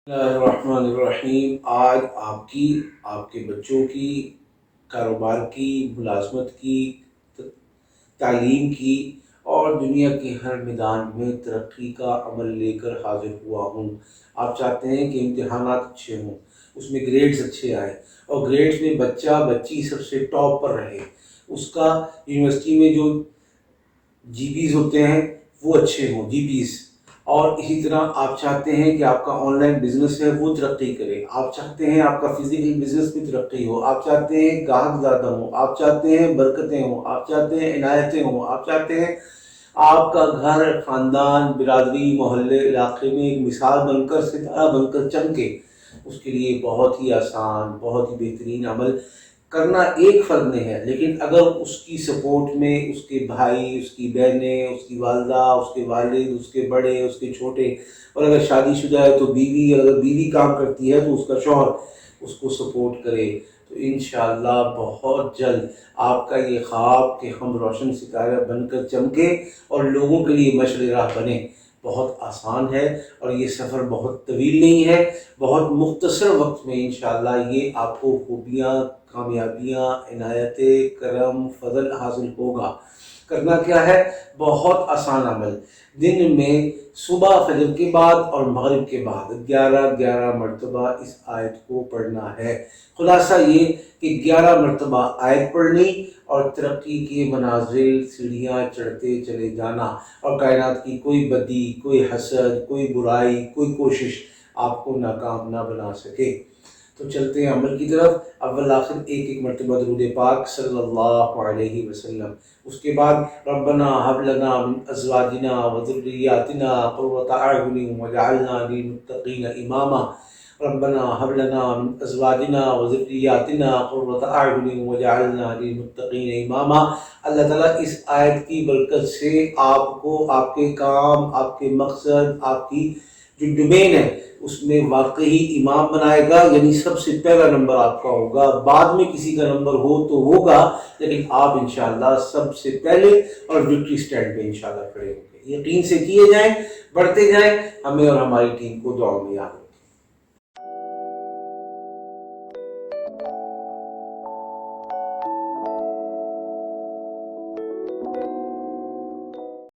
الرحمن آج آپ کی، آپ کے بچوں کی، کاروبار کی، ملازمت کی، تعلیم کی اور دنیا کے ہر میدان میں ترقی کا عمل لے کر حاضر ہوا ہوں۔ آپ چاہتے ہیں کہ امتحانات اچھے ہوں، اس میں گریڈز اچھے آئیں اور گریڈز میں بچہ بچی سب سے ٹاپ پر رہے، اس کا یونیورسٹی میں جو جی پیز ہوتے ہیں وہ اچھے ہوں، جی پیز۔ اور اسی طرح آپ چاہتے ہیں کہ آپ کا آن لائن بزنس ہے وہ ترقی کرے، آپ چاہتے ہیں آپ کا فزیکل بزنس بھی ترقی ہو، آپ چاہتے ہیں گاہک زیادہ ہوں، آپ چاہتے ہیں برکتیں ہوں، آپ چاہتے ہیں عنایتیں ہوں، آپ چاہتے ہیں آپ کا گھر، خاندان، برادری، محلے، علاقے میں ایک مثال بن کر، ستارہ بن کر چمکے۔ اس کے لیے بہت ہی آسان، بہت ہی بہترین عمل کرنا ایک فرد نے ہے، لیکن اگر اس کی سپورٹ میں اس کے بھائی، اس کی بہنیں، اس کی والدہ، اس کے والد، اس کے بڑے، اس کے چھوٹے، اور اگر شادی شدہ ہے تو بیوی، اگر بیوی کام کرتی ہے تو اس کا شوہر اس کو سپورٹ کرے، تو انشاءاللہ بہت جلد آپ کا یہ خواب کہ ہم روشن ستارہ بن کر چمکے اور لوگوں کے لیے مشعل راہ بنے بہت آسان ہے، اور یہ سفر بہت طویل نہیں ہے، بہت مختصر وقت میں انشاءاللہ یہ آپ کو خوبیاں، کامیابیاں، عنایتیں، کرم، فضل حاصل ہوگا۔ کرنا کیا ہے؟ بہت آسان عمل، دن میں صبح فجر کے بعد اور مغرب کے بعد 11 مرتبہ اس آیت کو پڑھنا ہے۔ خلاصہ یہ کہ 11 مرتبہ آیت پڑھنی اور ترقی کے منازل، سیڑھیاں چڑھتے چلے جانا، اور کائنات کی کوئی بدی، کوئی حسد، کوئی برائی، کوئی کوشش آپ کو ناکام نہ بنا سکے۔ تو چلتے ہیں عمل کی طرف۔ اول آخر ایک مرتبہ درود پاک صلی اللہ علیہ وسلم، اس کے بعد ربنا هب لنا من ازواجنا وذریاتنا قرۃ اعین واجعلنا للمتقین اماما، ربنا هب لنا من ازواجنا وذریاتنا قرۃ اعین واجعلنا للمتقین اماما۔ اللہ تعالیٰ اس آیت کی برکت سے آپ کو، آپ کے کام، آپ کے مقصد، آپ کی جو ڈومین ہے اس میں واقعی امام بنائے گا، یعنی سب سے پہلا نمبر آپ کا ہوگا، بعد میں کسی کا نمبر ہو تو ہوگا، لیکن آپ انشاءاللہ سب سے پہلے اور وکٹری سٹینڈ پہ انشاءاللہ کھڑے ہوں گے۔ یقین سے کیے جائیں، بڑھتے جائیں، ہمیں اور ہماری ٹیم کو دعاؤں میں یاد رکھیں۔